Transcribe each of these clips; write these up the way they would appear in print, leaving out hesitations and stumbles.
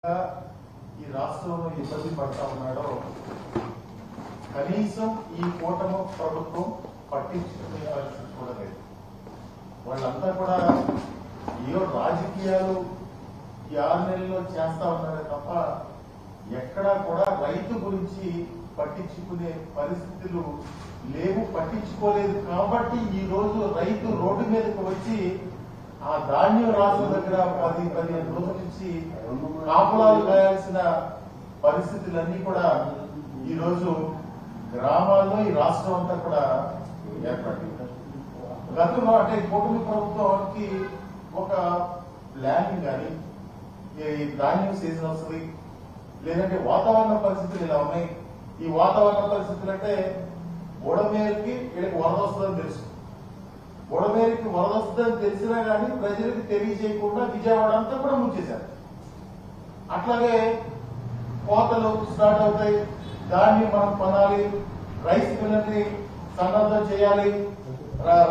ఈ రాష్ట్రంలో ఇబ్బంది పడతా ఉన్నాడో కనీసం ఈ కూటమి ప్రభుత్వం పట్టించుకునే పరిస్థితి కూడా లేదు. వాళ్ళంతా కూడా ఏదో రాజకీయాలు ఈ 6 నెలల్లో చేస్తా ఉన్నారే తప్ప ఎక్కడా కూడా రైతు గురించి పట్టించుకునే పరిస్థితులు లేవు, పట్టించుకోలేదు. కాబట్టి ఈ రోజు రైతు రోడ్డు మీదకి వచ్చి ఆ ధాన్యం రాష్ట్రం దగ్గర 10-15 రోజుల నుంచి కాపులాలు కాయాల్సిన పరిస్థితులన్నీ కూడా ఈ రోజు గ్రామాల్లో ఈ రాష్ట్రం అంతా కూడా ఏర్పడింది. గతంలో అంటే కూటమి ప్రభుత్వానికి ఒక ప్లానింగ్ కానీ ధాన్యం సీజన్ వస్తుంది, లేదంటే వాతావరణ పరిస్థితులు ఇలా ఉన్నాయి. ఈ వాతావరణ పరిస్థితులు అంటే బుడమేరుకి వీళ్ళకి వరద వస్తుందని తెలుసు. బుడమేరుకి వరద వస్తుందని తెలిసినా కానీ ప్రజలకు తెలియజేయకుండా విజయవాడ అంతా కూడా ముంచేశారు. అట్లాగే కోతలు స్టార్ట్ అవుతాయి, దాన్ని మనం కొనాలి, రైస్ మిల్లర్ని సన్నద్ధం చేయాలి,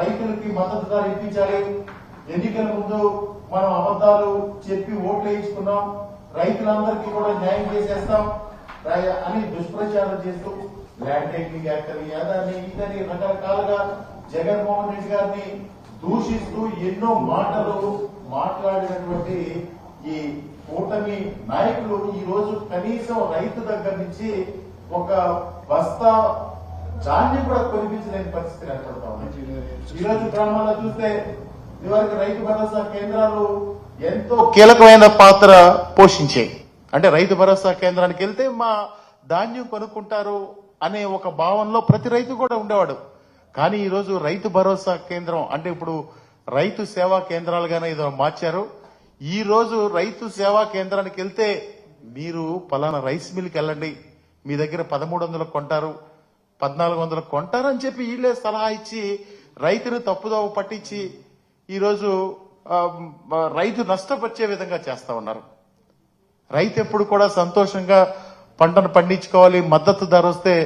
రైతులకి మద్దతు ధర ఇప్పించాలి. ఎన్నికల ముందు మనం అబద్దాలు చెప్పి ఓట్లు వేయించుకున్నాం, రైతులందరికీ కూడా న్యాయం చేసేస్తాం అని దుష్ప్రచారం చేస్తూ ల్యాండ్ టైటిలింగ్ యాక్ట్ అని అదని ఇదని రకరకాలుగా జగన్మోహన్ రెడ్డి గారిని దూషిస్తూ ఎన్నో మాటలు మాట్లాడినటువంటి ఈ కూటమి నాయకులు ఈ రోజు కనీసం రైతు దగ్గర నుంచి ఒక బస్తా ధాన్యం కూడా కొనిపించలేని పరిస్థితి ఏర్పడతా ఉంది. ఈ రోజు గ్రామాల్లో చూస్తే ఇదివరకు రైతు భరోసా కేంద్రాలు ఎంతో కీలకమైన పాత్ర పోషించాయి. అంటే రైతు భరోసా కేంద్రానికి వెళ్తే మా ధాన్యం కొనుక్కుంటారు అనే ఒక భావనలో ప్రతి రైతు కూడా ఉండేవాడు. కానీ ఈ రోజు రైతు భరోసా కేంద్రం అంటే ఇప్పుడు రైతు సేవా కేంద్రాలుగానే ఏదో మార్చారు. ఈ రోజు రైతు సేవా కేంద్రానికి వెళ్తే మీరు పలానా రైస్ మిల్కి వెళ్ళండి, మీ దగ్గర 1300 కొంటారు, 1400 కొంటారు అని చెప్పి వీళ్ళే సలహా ఇచ్చి రైతును తప్పుదోవ పట్టించి ఈరోజు రైతు నష్టపరిచే విధంగా చేస్తా ఉన్నారు. రైతు ఎప్పుడు కూడా సంతోషంగా పంటను పండించుకోవాలి, మద్దతు ధర వస్తే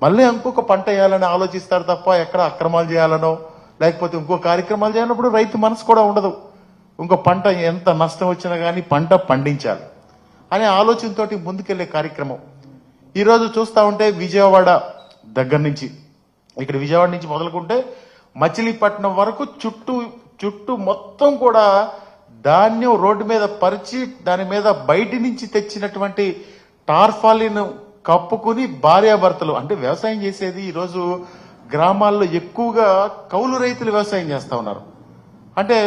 మళ్ళీ ఇంకొక పంట వేయాలని ఆలోచిస్తారు తప్ప ఎక్కడ అక్రమాలు చేయాలనో లేకపోతే ఇంకో కార్యక్రమాలు చేయాలన్నప్పుడు రైతు మనసు కూడా ఉండదు. ఇంకో పంట ఎంత నష్టం వచ్చినా కానీ పంట పండించాలి అనే ఆలోచనతోటి ముందుకెళ్లే కార్యక్రమం ఈరోజు చూస్తా ఉంటే విజయవాడ దగ్గర నుంచి ఇక్కడ విజయవాడ నుంచి మొదలుకుంటే మచిలీపట్నం వరకు చుట్టూ మొత్తం కూడా ధాన్యం రోడ్డు మీద పరిచి దాని మీద బయటి నుంచి తెచ్చినటువంటి టార్ఫాలిన్ కప్పుకుని భార్యాభర్తలు అంటే వ్యవసాయం చేసేది ఈరోజు గ్రామాల్లో ఎక్కువగా కౌలు రైతులు వ్యవసాయం చేస్తా ఉన్నారు. అంటే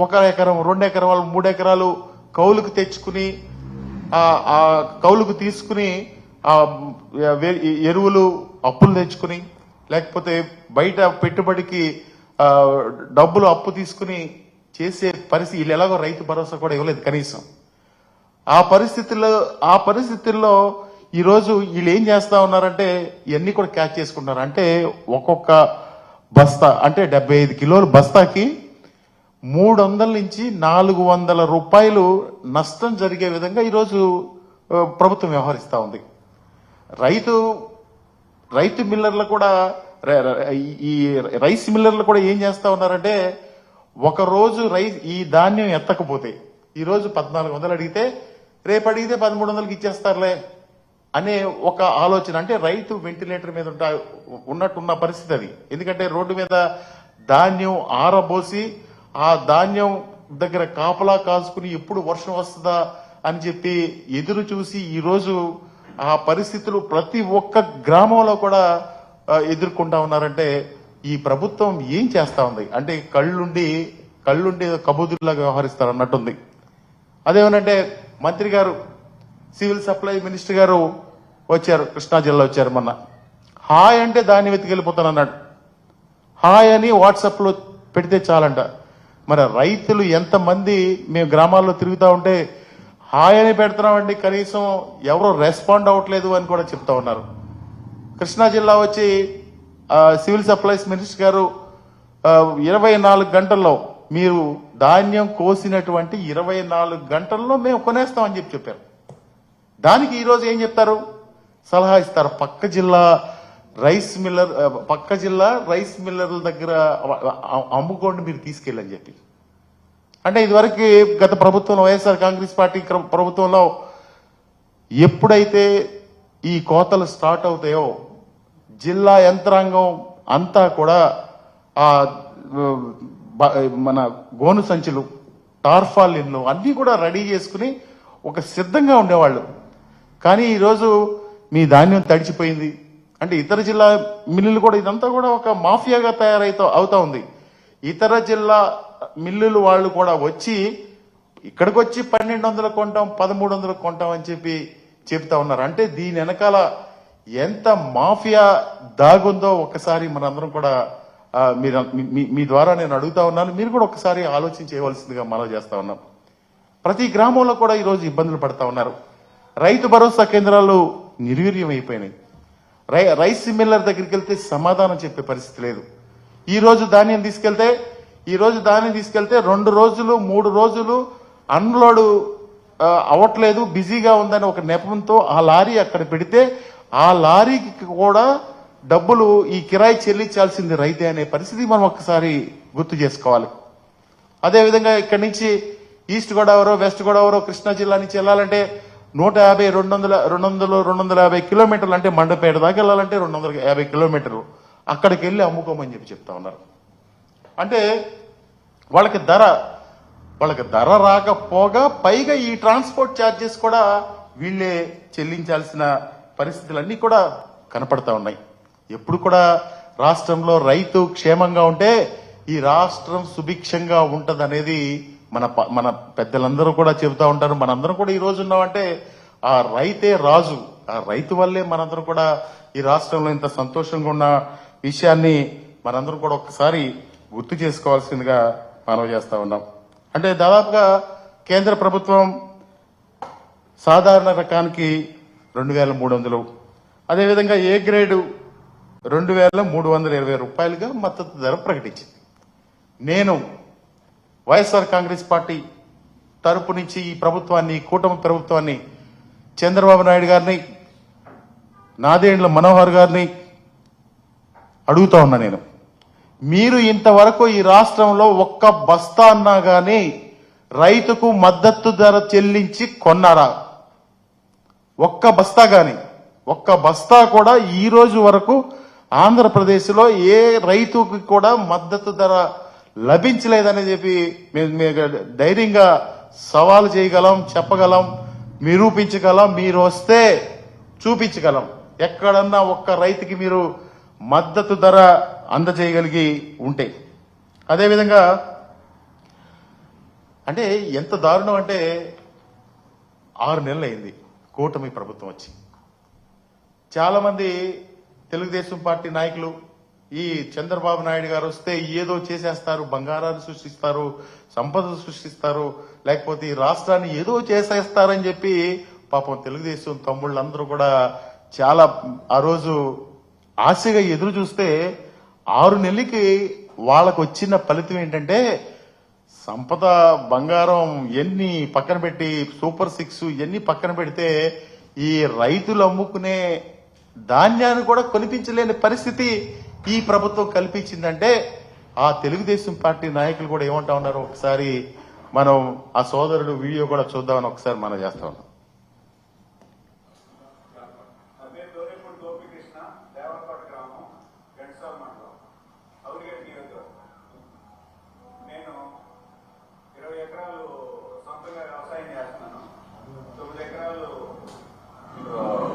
1 ఎకరం 2 ఎకరాలు 3 ఎకరాలు కౌలుకు తెచ్చుకుని ఆ కౌలుకు తీసుకుని ఎరువులు అప్పులు తెచ్చుకుని లేకపోతే బయట పెట్టుబడికి డబ్బులు అప్పు తీసుకుని చేసే పరిస్థితి. వీళ్ళు ఎలాగో రైతు భరోసా కూడా ఇవ్వలేదు కనీసం. ఆ పరిస్థితుల్లో ఈరోజు వీళ్ళు ఏం చేస్తా ఉన్నారంటే ఇవన్నీ కూడా క్యాచ్ చేసుకుంటున్నారు. అంటే ఒక్కొక్క బస్తా అంటే 75 కిలోల బస్తాకి 300 నుంచి 400 రూపాయలు నష్టం జరిగే విధంగా ఈరోజు ప్రభుత్వం వ్యవహరిస్తా ఉంది. రైతు మిల్లర్లు కూడా ఈ రైస్ మిల్లర్లు కూడా ఏం చేస్తా ఉన్నారంటే ఒక రోజు ఈ ధాన్యం ఎత్తకపోతే ఈ రోజు 1400 అడిగితే రేపు అడిగితే 1300కి ఇచ్చేస్తారులే అనే ఒక ఆలోచన. అంటే రైతు వెంటిలేటర్ మీద ఉన్నట్టున్న పరిస్థితి అది. ఎందుకంటే రోడ్డు మీద ధాన్యం ఆరబోసి ఆ ధాన్యం దగ్గర కాపలా కాసుకుని ఎప్పుడు వర్షం వస్తుందా అని చెప్పి ఎదురు చూసి ఈ రోజు ఆ పరిస్థితులు ప్రతి ఒక్క గ్రామంలో కూడా ఎదుర్కొంటా ఉన్నారంటే ఈ ప్రభుత్వం ఏం చేస్తా ఉంది అంటే కళ్ళుండి కబూదుల్లాగా వ్యవహరిస్తారు అన్నట్టుంది. అదేమనంటే మంత్రి గారు సివిల్ సప్లై మినిస్టర్ గారు వచ్చారు, కృష్ణా జిల్లా వచ్చారు మొన్న. హాయ్ అంటే దాన్ని వెతికెళ్ళిపోతాను అన్నాడు. హాయ్ అని వాట్సాప్ లో పెడితే చాలంట. మరి రైతులు ఎంతమంది మేము గ్రామాల్లో తిరుగుతా ఉంటే హాయ్ అని పెడుతున్నామండి, కనీసం ఎవరో రెస్పాండ్ అవ్వట్లేదు అని కూడా చెప్తా ఉన్నారు. కృష్ణా జిల్లా వచ్చి సివిల్ సప్లైస్ మినిస్టర్ గారు 24 గంటల్లో మీరు ధాన్యం కోసినటువంటి 24 గంటల్లో మేము కొనేస్తామని చెప్పారు. దానికి ఈరోజు ఏం చెప్తారు, సలహా ఇస్తారు పక్క జిల్లా రైస్ మిల్లర్ల దగ్గర అమ్ముకోండి మీరు తీసుకెళ్ళని చెప్పి. అంటే ఇదివరకు గత ప్రభుత్వంలో వైఎస్ఆర్ కాంగ్రెస్ పార్టీ ప్రభుత్వంలో ఎప్పుడైతే ఈ కోతలు స్టార్ట్ అవుతాయో జిల్లా యంత్రాంగం అంతా కూడా ఆ మన గోను సంచులు, టార్ఫాలిన్లు అన్నీ కూడా రెడీ చేసుకుని ఒక సిద్ధంగా ఉండేవాళ్ళు. కానీ ఈరోజు మీ ధాన్యం తడిచిపోయింది అంటే ఇతర జిల్లా మిల్లులు కూడా ఇదంతా కూడా ఒక మాఫియాగా అవుతా ఉంది. ఇతర జిల్లా మిల్లులు వాళ్ళు కూడా వచ్చి ఇక్కడికి వచ్చి 1200 కొంటాం 1300 కొంటాం అని చెప్తా ఉన్నారు. అంటే దీని వెనకాల ఎంత మాఫియా దాగుందో ఒకసారి మనందరం కూడా మీ ద్వారా నేను అడుగుతా ఉన్నాను. మీరు కూడా ఒకసారి ఆలోచన చేయవలసిందిగా మనవి చేస్తా ఉన్నాం. ప్రతి గ్రామంలో కూడా ఈరోజు ఇబ్బందులు పడతా ఉన్నారు. రైతు భరోసా కేంద్రాలు నిర్వీర్యం అయిపోయినాయి. రైస్ మిల్లర్ దగ్గరికి వెళ్తే సమాధానం చెప్పే పరిస్థితి లేదు. ఈ రోజు ధాన్యం తీసుకెళ్తే 2 రోజులు 3 రోజులు అన్లోడ్ అవ్వట్లేదు, బిజీగా ఉందని ఒక నెపంతో ఆ లారీ అక్కడ పెడితే ఆ లారీకి కూడా డబ్బులు ఈ కిరాయి చెల్లించాల్సింది రైతే అనే పరిస్థితి మనం ఒక్కసారి గుర్తు చేసుకోవాలి. అదేవిధంగా ఇక్కడి నుంచి ఈస్ట్ గోదావరి, వెస్ట్ గోదావరి, కృష్ణా జిల్లా నుంచి వెళ్ళాలంటే 150, 250 కిలోమీటర్లు, అంటే మండపేట దాకా వెళ్ళాలంటే 250 కిలోమీటర్లు అక్కడికి వెళ్ళి అమ్ముకోమని చెప్తా ఉన్నారు. అంటే వాళ్ళకి ధర రాకపోగా పైగా ఈ ట్రాన్స్పోర్ట్ ఛార్జెస్ కూడా వీళ్ళే చెల్లించాల్సిన పరిస్థితులన్నీ కూడా కనపడతా ఉన్నాయి. ఎప్పుడు కూడా రాష్ట్రంలో రైతు క్షేమంగా ఉంటే ఈ రాష్ట్రం సుభిక్షంగా ఉంటదనేది మన పెద్దలందరూ కూడా చెబుతా ఉంటారు. మనందరం కూడా ఈ రోజు ఉన్నామంటే ఆ రైతే రాజు. ఆ రైతు వల్లే మనందరం కూడా ఈ రాష్ట్రంలో ఇంత సంతోషంగా ఉన్న విషయాన్ని మనందరం కూడా ఒక్కసారి గుర్తు చేసుకోవాల్సిందిగా మనవి చేస్తా ఉన్నాం. అంటే దాదాపుగా కేంద్ర ప్రభుత్వం సాధారణ రకానికి 2300, అదేవిధంగా ఏ గ్రేడు 2320 రూపాయలుగా మద్దతు ధర ప్రకటించింది. నేను వైఎస్ఆర్ కాంగ్రెస్ పార్టీ తరపు నుంచి ఈ ప్రభుత్వాన్ని, కూటమి ప్రభుత్వాన్ని, చంద్రబాబు నాయుడు గారిని, నాదెండ్ల మనోహర్ గారిని అడుగుతా ఉన్నా. నేను మీరు ఇంతవరకు ఈ రాష్ట్రంలో ఒక్క బస్తా అన్నా గానీ రైతుకు మద్దతు ధర చెల్లించి కొన్నారా? ఒక్క బస్తా కూడా ఈ రోజు వరకు ఆంధ్రప్రదేశ్లో ఏ రైతుకి కూడా మద్దతు ధర లభించలేదని చెప్పి మేము ధైర్యంగా సవాలు చేయగలం, చెప్పగలం, నిరూపించగలం. మీరు వస్తే చూపించగలం. ఎక్కడన్నా ఒక్క రైతుకి మీరు మద్దతు ధర అందజేయగలిగి ఉంటే. అదేవిధంగా అంటే ఎంత దారుణం అంటే 6 నెలలు అయింది కూటమి ప్రభుత్వం వచ్చి. చాలా మంది తెలుగుదేశం పార్టీ నాయకులు ఈ చంద్రబాబు నాయుడు గారు వస్తే ఏదో చేసేస్తారు, బంగారాన్ని సృష్టిస్తారు, సంపద సృష్టిస్తారు, లేకపోతే ఈ రాష్ట్రాన్ని ఏదో చేసేస్తారని చెప్పి పాపం తెలుగుదేశం తమ్ముళ్ళందరూ కూడా చాలా ఆ రోజు ఆశగా ఎదురు చూస్తే 6 నెలలకి వాళ్ళకు వచ్చిన ఫలితం ఏంటంటే సంపద, బంగారం ఎన్ని పక్కన పెట్టి, సూపర్ 6 ఎన్ని పక్కన పెడితే ఈ రైతులు అమ్ముకునే ధాన్యాన్ని కూడా కొనిపించలేని పరిస్థితి ఈ ప్రభుత్వం కల్పించిందంటే ఆ తెలుగుదేశం పార్టీ నాయకులు కూడా ఏమంటా ఉన్నారో ఒకసారి మనం ఆ సోదరుడు వీడియో కూడా చూద్దామని ఒకసారి మనం చేస్తా ఉన్నాం.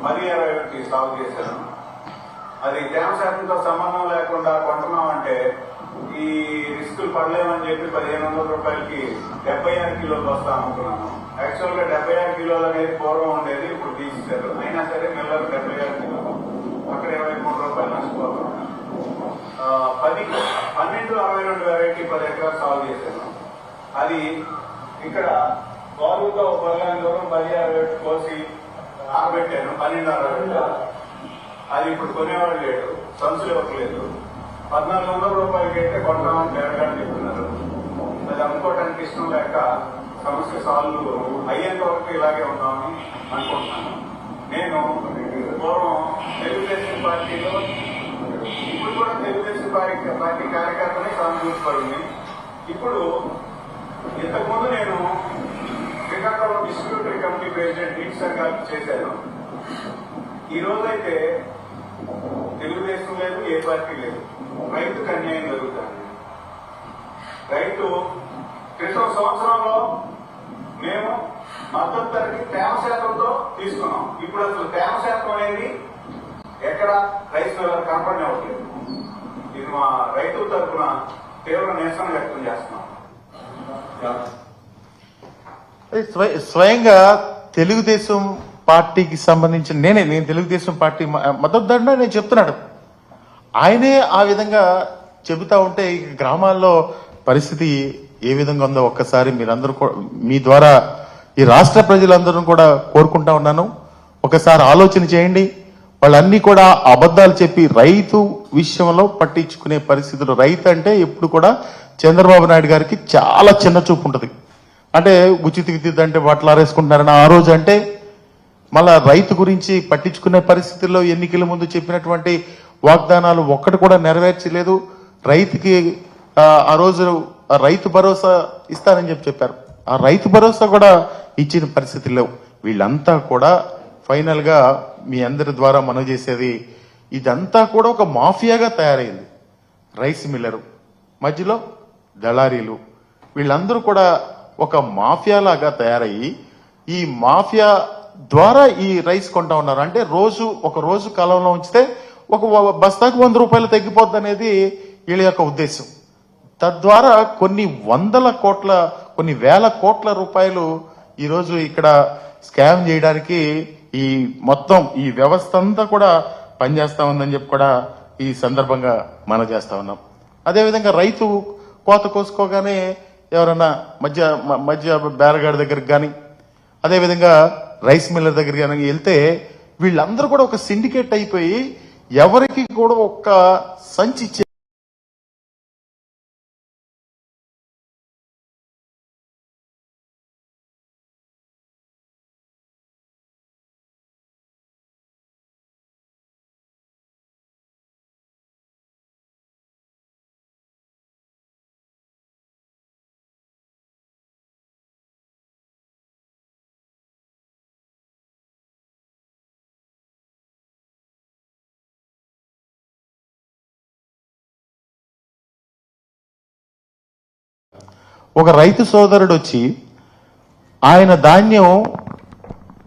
మరీ 20 సాగు చేశాను. అది తేమ శాతంతో సంబంధం లేకుండా కొంటున్నామంటే ఈ రిస్కులు పడలేమని చెప్పి 1500 రూపాయలకి 76 కిలోలు వస్తా అమ్ముకున్నాను. యాక్చువల్ గా 76 కిలోలు అనేది పూర్వం ఉండేది, ఇప్పుడు తీసేశారు. అయినా సరే మిల్లర్ 76 కిలోలు, అక్కడ 23 రూపాయలు నష్టపోతున్నాను. 1262 వెరైటీ 10 ఎకరాలు సాగు చేశాను. అది ఇక్కడ బారుతో బల్లాని దూరం 16 కోసి ఆరబెట్టాను. 1260. అది ఇప్పుడు కొనేవాడు లేడు, సంచులు ఇవ్వట్లేదు. 1400 రూపాయలకి అయితే కొంటామని పేరగాని చెప్తున్నారు. అది అమ్ముకోవడానికి ఇష్టం లేక సమస్య సాల్వ్ అయ్యేంత వరకు ఇలాగే ఉన్నామని అనుకుంటున్నాను. నేను పూర్వం తెలుగుదేశం పార్టీలో, ఇప్పుడు కూడా తెలుగుదేశం పార్టీ కార్యకర్తని సానుభూతి పడింది. ఇప్పుడు ఇంతకుముందు నేను శ్రీకాకుళం డిస్ట్రిబ్యూటరీ కమిటీ ప్రెసిడెంట్ డీట్సర్ గారికి చేశాను. ఈ రోజైతే తెలుగుదేశం లేదు, ఏ పార్టీ లేదు, రైతుకు అన్యాయం జరుగుతుంది. రైతు క్రితం సంవత్సరంలో మేము మద్దతు ధరకి తేమ శాతంతో తీసుకున్నాం. ఇప్పుడు అసలు తేమ శాతం అనేది ఎక్కడ రైస్ మిల్లర్ కనపడనివ్వట్లేదు. ఇది మా రైతుల తరఫున తీవ్ర నిరసన వ్యక్తం చేస్తున్నాం. స్వయంగా తెలుగుదేశం పార్టీకి సంబంధించిన నేను తెలుగుదేశం పార్టీ మద్దతుదారుడు నేను చెప్తున్నాడు. ఆయనే ఆ విధంగా చెబుతా ఉంటే ఈ గ్రామాల్లో పరిస్థితి ఏ విధంగా ఉందో ఒక్కసారి మీరందరూ మీ ద్వారా ఈ రాష్ట్ర ప్రజలందరూ కూడా కోరుకుంటా ఉన్నాను. ఒకసారి ఆలోచన చేయండి. వాళ్ళన్నీ కూడా అబద్ధాలు చెప్పి రైతు విషయంలో పట్టించుకునే పరిస్థితులు. రైతు అంటే ఎప్పుడు కూడా చంద్రబాబు నాయుడు గారికి చాలా చిన్న చూపు ఉంటుంది. అంటే ఉచిత విద్యుత్ అంటే బట్టలారేసుకుంటున్నారని ఆ రోజు అంటే మళ్ళా రైతు గురించి పట్టించుకునే పరిస్థితుల్లో ఎన్నికల ముందు చెప్పినటువంటి వాగ్దానాలు ఒక్కటి కూడా నెరవేర్చలేదు. రైతుకి ఆ రోజు రైతు భరోసా ఇస్తానని చెప్పారు. ఆ రైతు భరోసా కూడా ఇచ్చిన పరిస్థితులు లేవు. వీళ్ళంతా కూడా ఫైనల్ గా మీ అందరి ద్వారా మనం చేసేది ఇదంతా కూడా ఒక మాఫియాగా తయారైంది. రైస్ మిల్లరు మధ్యలో దళారీలు వీళ్ళందరూ కూడా ఒక మాఫియా లాగా తయారయ్యి ఈ మాఫియా ద్వారా ఈ రైస్ కొంటా ఉన్నారు. అంటే ఒక రోజు కాలంలో ఉంచితే ఒక బస్తాకు 100 రూపాయలు తగ్గిపోద్ది అనేది వీళ్ళ యొక్క ఉద్దేశం. తద్వారా కొన్ని వేల కోట్ల రూపాయలు ఈరోజు ఇక్కడ స్కామ్ చేయడానికి ఈ మొత్తం ఈ వ్యవస్థ అంతా కూడా పనిచేస్తా ఉందని చెప్పి కూడా ఈ సందర్భంగా మనం చేస్తా ఉన్నాం. అదేవిధంగా రైతు కోత కోసుకోగానే ఎవరన్నా మధ్య బేరగాడి దగ్గరికి కానీ అదేవిధంగా రైస్ మిల్లర్ దగ్గర కానీ వెళ్తే వీళ్ళందరూ కూడా ఒక సిండికేట్ అయిపోయి ఎవరికి కూడా ఒక్క సంచి ఒక రైతు సోదరుడు వచ్చి ఆయన ధాన్యం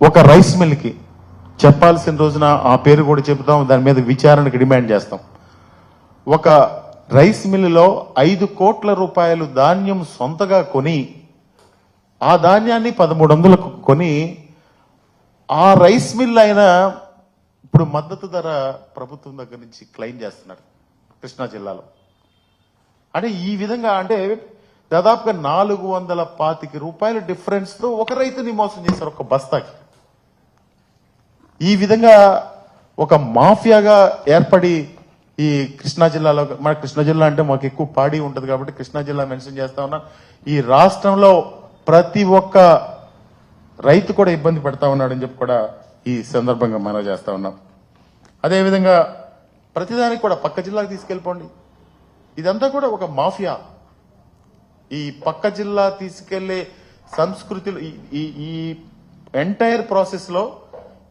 ఒక రైస్ మిల్కి చెప్పాల్సిన రోజున ఆ పేరు కూడా చెబుతాం, దాని మీద విచారణకు డిమాండ్ చేస్తాం. ఒక రైస్ మిల్లులో 5 కోట్ల రూపాయలు ధాన్యం సొంతగా కొని ఆ ధాన్యాన్ని 1300కు కొని ఆ రైస్ మిల్ ఆయన ఇప్పుడు మద్దతు ధర ప్రభుత్వం దగ్గర నుంచి క్లెయిమ్ చేస్తున్నారు కృష్ణా జిల్లాలో. అంటే ఈ విధంగా అంటే దాదాపుగా 425 రూపాయల డిఫరెన్స్ తో ఒక రైతుని మోసం చేశారు ఒక బస్తాకి. ఈ విధంగా ఒక మాఫియాగా ఏర్పడి ఈ కృష్ణా జిల్లాలో, మన కృష్ణా జిల్లా అంటే మాకు ఎక్కువ పాడి ఉంటుంది కాబట్టి కృష్ణా జిల్లా మెన్షన్ చేస్తా ఉన్నా. ఈ రాష్ట్రంలో ప్రతి ఒక్క రైతు కూడా ఇబ్బంది పడతా ఉన్నాడని చెప్పి కూడా ఈ సందర్భంగా మనం చేస్తా ఉన్నాం. అదేవిధంగా ప్రతిదానికి కూడా పక్క జిల్లాకు తీసుకెళ్ళిపోండి, ఇదంతా కూడా ఒక మాఫియా. ఈ పక్క జిల్లా తీసుకెళ్లే సంస్కృతిలో ఈ ఎంటైర్ ప్రాసెస్ లో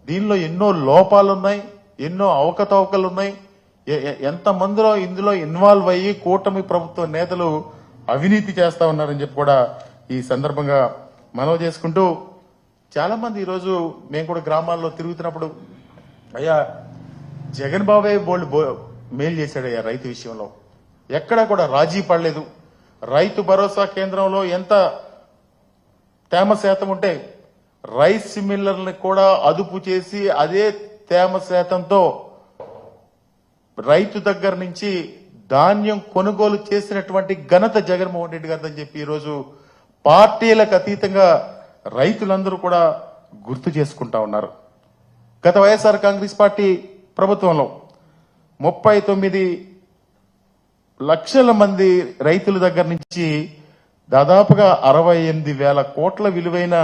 దీనిలో ఎన్నో లోపాలున్నాయి, ఎన్నో అవకతవకలున్నాయి. ఎంతమందిలో ఇందులో ఇన్వాల్వ్ అయ్యి కూటమి ప్రభుత్వ నేతలు అవినీతి చేస్తా ఉన్నారని చెప్పి కూడా ఈ సందర్భంగా మనవి చేసుకుంటూ, చాలా మంది ఈరోజు మేము కూడా గ్రామాల్లో తిరుగుతున్నప్పుడు అయ్యా జగన్ బాబే మేలు చేశాడయ్యా రైతు విషయంలో, ఎక్కడా కూడా రాజీ పడలేదు. రైతు భరోసా కేంద్రంలో ఎంత తేమ శాతం ఉంటే రైస్ మిల్లర్ని కూడా అదుపు చేసి అదే తేమ శాతంతో రైతు దగ్గర నుంచి ధాన్యం కొనుగోలు చేసినటువంటి ఘనత జగన్మోహన్ రెడ్డి గారిని చెప్పి ఈరోజు పార్టీలకు అతీతంగా రైతులందరూ కూడా గుర్తు చేసుకుంటా ఉన్నారు. గత వైఎస్ఆర్ కాంగ్రెస్ పార్టీ ప్రభుత్వంలో 39 లక్షల మంది రైతుల దగ్గర నుంచి దాదాపుగా 68,000 కోట్ల విలువైన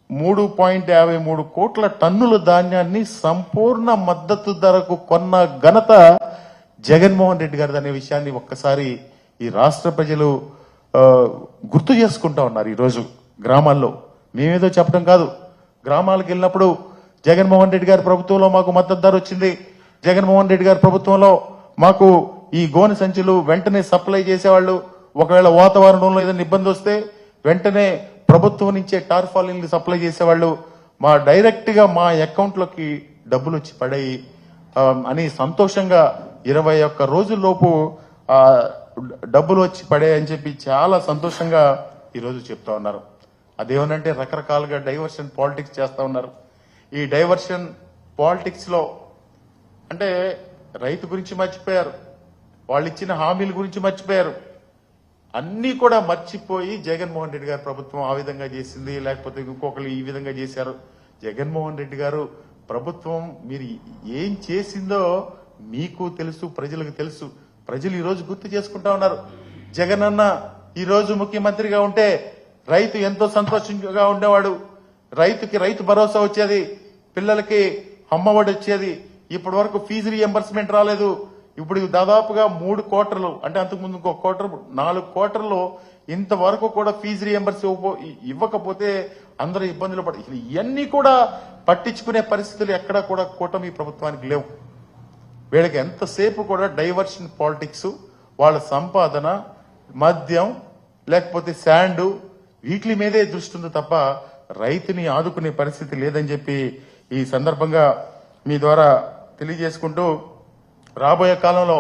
3.53 కోట్ల టన్నుల ధాన్యాన్ని సంపూర్ణ మద్దతు ధరకు కొన్న ఘనత జగన్మోహన్ రెడ్డి గారిది అనే విషయాన్ని ఒక్కసారి ఈ రాష్ట్ర ప్రజలు గుర్తు చేసుకుంటా ఉన్నారు ఈరోజు గ్రామాల్లో. మేమేదో చెప్పడం కాదు, గ్రామాలకు వెళ్ళినప్పుడు జగన్మోహన్ రెడ్డి గారి ప్రభుత్వంలో మాకు మద్దతు ధర వచ్చింది, జగన్మోహన్ రెడ్డి గారి ప్రభుత్వంలో మాకు ఈ గోనె సంచులు వెంటనే సప్లై చేసేవాళ్ళు, ఒకవేళ వాతావరణంలో ఏదైనా ఇబ్బంది వస్తే వెంటనే ప్రభుత్వం నుంచే టార్పాలిన్లు సప్లై చేసేవాళ్ళు, మా డైరెక్ట్ గా మా అకౌంట్లోకి డబ్బులు వచ్చి పడాయి అని సంతోషంగా 21 రోజుల్లోపు డబ్బులు వచ్చి పడాయని చెప్పి చాలా సంతోషంగా ఈరోజు చెప్తా ఉన్నారు. అదేమనంటే రకరకాలుగా డైవర్షన్ పాలిటిక్స్ చేస్తా ఉన్నారు. ఈ డైవర్షన్ పాలిటిక్స్ లో అంటే రైతు గురించి మర్చిపోయారు, వాళ్ళు ఇచ్చిన హామీల గురించి మర్చిపోయారు, అన్ని కూడా మర్చిపోయి జగన్మోహన్ రెడ్డి గారి ప్రభుత్వం ఆ విధంగా చేసింది, లేకపోతే ఇంకొకరు ఈ విధంగా చేశారు. జగన్మోహన్ రెడ్డి గారు ప్రభుత్వం మీరు ఏం చేసిందో మీకు తెలుసు, ప్రజలకు తెలుసు. ప్రజలు ఈ రోజు గుర్తు చేసుకుంటా ఉన్నారు. జగన్ అన్న ఈ రోజు ముఖ్యమంత్రిగా ఉంటే రైతు ఎంతో సంతోషంగా ఉండేవాడు, రైతుకి రైతు భరోసా వచ్చేది, పిల్లలకి అమ్మఒడి వచ్చేది, ఇప్పటి వరకు ఫీజు రీఎంబర్స్మెంట్ రాలేదు. ఇప్పుడు దాదాపుగా 3 క్వార్టర్లు, అంటే అంతకుముందు ఇంకో క్వార్టర్ 4 క్వార్టర్లు ఇంతవరకు కూడా ఫీజు రీఎంబర్స్ ఇవ్వకపోతే అందరూ ఇబ్బందులు ఇవన్నీ కూడా పట్టించుకునే పరిస్థితులు ఎక్కడా కూడా కూటమి ప్రభుత్వానికి లేవు. వీళ్ళకి ఎంతసేపు కూడా డైవర్షన్ పాలిటిక్స్, వాళ్ళ సంపాదన, మద్యం, లేకపోతే శాండు, వీటి మీదే దృష్టి ఉంది తప్ప రైతుని ఆదుకునే పరిస్థితి లేదని చెప్పి ఈ సందర్భంగా మీ ద్వారా తెలియజేసుకుంటూ, రాబోయే కాలంలో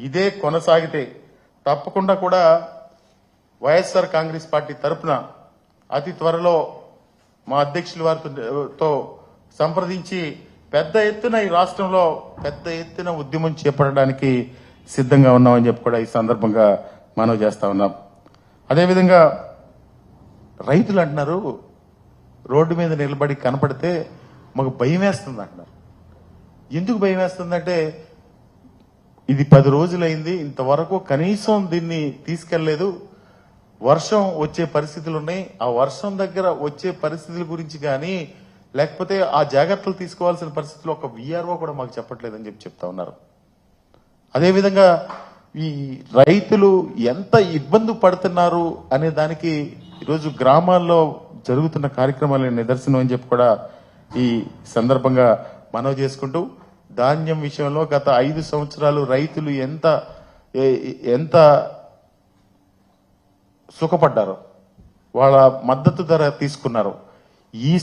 ఇదే కొనసాగితే తప్పకుండా కూడా వైఎస్ఆర్ కాంగ్రెస్ పార్టీ తరఫున అతి త్వరలో మా అధ్యక్షుల వారితో సంప్రదించి పెద్ద ఎత్తున ఈ రాష్ట్రంలో పెద్ద ఎత్తున ఉద్యమం చేపట్టడానికి సిద్ధంగా ఉన్నామని చెప్పి కూడా ఈ సందర్భంగా మనవి చేస్తా ఉన్నాం. అదేవిధంగా రైతులు అంటున్నారు, రోడ్డు మీద నిలబడి కనపడితే మాకు భయం వేస్తుంది అంటున్నారు. ఎందుకు భయం వేస్తుందంటే ఇది 10 రోజులైంది, ఇంతవరకు కనీసం దీన్ని తీసుకెళ్లలేదు, వర్షం వచ్చే పరిస్థితులు ఉన్నాయి, ఆ వర్షం దగ్గర వచ్చే పరిస్థితుల గురించి కానీ లేకపోతే ఆ జాగ్రత్తలు తీసుకోవాల్సిన పరిస్థితుల్లో ఒక వీఆర్ఓ కూడా మాకు చెప్పట్లేదని చెప్పి చెప్తా ఉన్నారు. అదేవిధంగా ఈ రైతులు ఎంత ఇబ్బంది పడుతున్నారు అనే దానికి ఈరోజు గ్రామాల్లో జరుగుతున్న కార్యక్రమాల నిదర్శనం అని చెప్పి కూడా ఈ సందర్భంగా మనవి చేసుకుంటూ, ధాన్యం విషయంలో గత 5 సంవత్సరాలు రైతులు ఎంత సుఖపడ్డారో, వాళ్ళ మద్దతు ధర తీసుకున్నారు. ఈ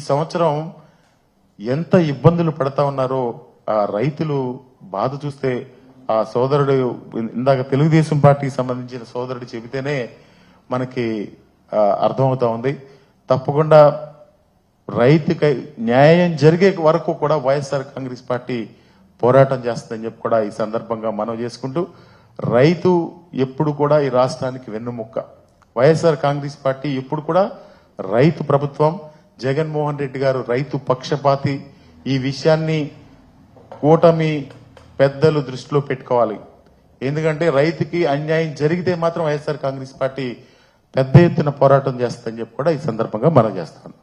సంవత్సరం ఎంత ఇబ్బందులు పడతా ఉన్నారో ఆ రైతులు బాధ చూస్తే, ఆ సోదరుడు ఇందాక తెలుగుదేశం పార్టీకి సంబంధించిన సోదరుడు చెబితేనే మనకి అర్థమవుతా ఉంది. తప్పకుండా రైతుకి న్యాయం జరిగే వరకు కూడా వైఎస్ఆర్ కాంగ్రెస్ పార్టీ పోరాటం చేస్తుందని చెప్పి కూడా ఈ సందర్భంగా మనవి చేసుకుంటూ, రైతు ఎప్పుడు కూడా ఈ రాష్ట్రానికి వెన్నుముక్క. వైఎస్ఆర్ కాంగ్రెస్ పార్టీ ఎప్పుడు కూడా రైతు ప్రభుత్వం. జగన్మోహన్ రెడ్డి గారు రైతు పక్షపాతి. ఈ విషయాన్ని కూటమి పెద్దలు దృష్టిలో పెట్టుకోవాలి. ఎందుకంటే రైతుకి అన్యాయం జరిగితే మాత్రం వైఎస్ఆర్ కాంగ్రెస్ పార్టీ పెద్ద ఎత్తున పోరాటం చేస్తుందని చెప్పి కూడా ఈ సందర్భంగా మనం చేస్తాను.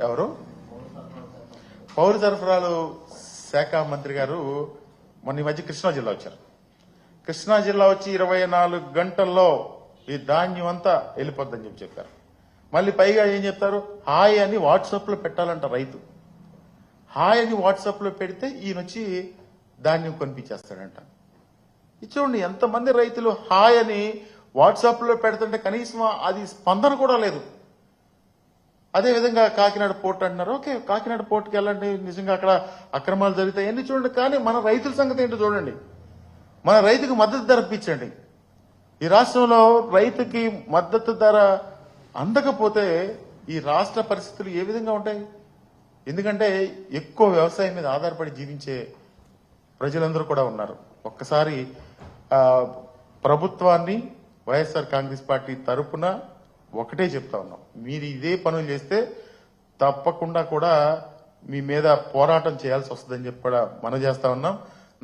ఎవరు పౌర సరఫరాలు శాఖ మంత్రి గారు మొన్న ఈ మధ్య కృష్ణా జిల్లా వచ్చారు. కృష్ణా జిల్లా వచ్చి 24 గంటల్లో ఈ ధాన్యం అంతా వెళ్ళిపోద్దని చెప్పి చెప్పారు. మళ్ళీ పైగా ఏం చెప్తారు, హాయ్ అని వాట్సాప్ లో పెట్టాలంట రైతు. హాయ్ అని వాట్సాప్ లో పెడితే ఈయన వచ్చి ధాన్యం కొనిపించేస్తాడంట. ఇది చూడండి, ఎంతమంది రైతులు హాయ్ అని వాట్సాప్ లో పెడుతుంటే కనీసం అది స్పందన కూడా లేదు. అదేవిధంగా కాకినాడ పోర్ట్ అంటున్నారు. ఓకే, కాకినాడ పోర్టుకి వెళ్ళండి, నిజంగా అక్కడ అక్రమాలు జరుగుతాయి అన్ని చూడండి, కానీ మన రైతుల సంగతి ఏంటో చూడండి. మన రైతుకు మద్దతు ధర ఇప్పించండి. ఈ రాష్ట్రంలో రైతుకి మద్దతు ధర అందకపోతే ఈ రాష్ట్ర పరిస్థితులు ఏ విధంగా ఉంటాయి? ఎందుకంటే ఎక్కువ వ్యవసాయం మీద ఆధారపడి జీవించే ప్రజలందరూ కూడా ఉన్నారు. ఒక్కసారి ప్రభుత్వాన్ని వైఎస్ఆర్ కాంగ్రెస్ పార్టీ తరఫున ఒకటే చెప్తా ఉన్నాం, మీరు ఇదే పనులు చేస్తే తప్పకుండా కూడా మీ మీద పోరాటం చేయాల్సి వస్తుందని చెప్పి కూడా మనం చేస్తా ఉన్నాం.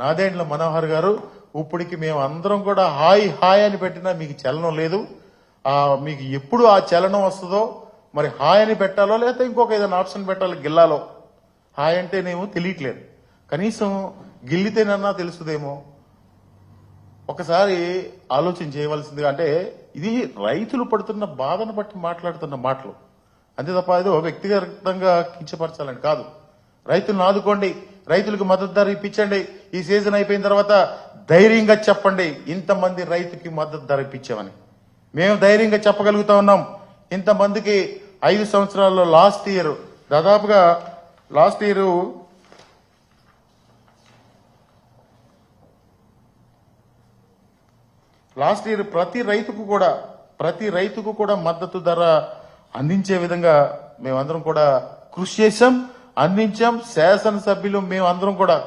నాదేండ్ల మనోహర్ గారు, ఇప్పటికి మేము అందరం కూడా హాయ్ హాయ్ అని పెట్టినా మీకు చలనం లేదు. మీకు ఎప్పుడు ఆ చలనం వస్తుందో మరి హాయ్ అని పెట్టాలో లేకపోతే ఇంకొక ఏదైనా ఆప్షన్ పెట్టాలో గిల్లాలో. హాయ్ అంటేనేమో తెలియట్లేదు, కనీసం గిల్లితేనన్నా తెలుస్తుందేమో. ఒకసారి ఆలోచన చేయవలసిందిగా, అంటే ఇది రైతులు పడుతున్న బాధను బట్టి మాట్లాడుతున్న మాటలు, అంతే తప్ప ఏదో వ్యక్తిగతంగా కించపరచాలని కాదు. రైతులను ఆదుకోండి, రైతులకు మద్దతు ధర ఇప్పించండి, ఈ సీజన్ అయిపోయిన తర్వాత ధైర్యంగా చెప్పండి ఇంతమంది రైతుకి మద్దతు ధర ఇప్పించామని. మేము ధైర్యంగా చెప్పగలుగుతా ఉన్నాం. ఇంతమందికి 5 సంవత్సరాల్లో లాస్ట్ ఇయర్ దాదాపుగా ప్రతి రైతుకు కూడా మద్దతు ధర అందించే విధంగా మేమందరం కూడా కృషి చేశాం, అందించాం. శాసనసభ్యులు మేమందరం కూడా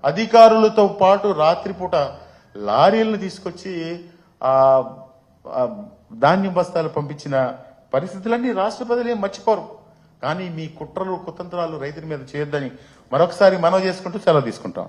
అధికారులతో పాటు రాత్రిపూట లారీలను తీసుకొచ్చి ధాన్యం బస్తాలు పంపించిన పరిస్థితులన్నీ రాష్ట్ర ప్రజలు ఏం మర్చిపోరు. కానీ మీ కుట్రలు కుతంత్రాలు రైతుల మీద చేయొద్దని మరొకసారి మనవి చేసుకుంటూ సెలవు తీసుకుంటాం.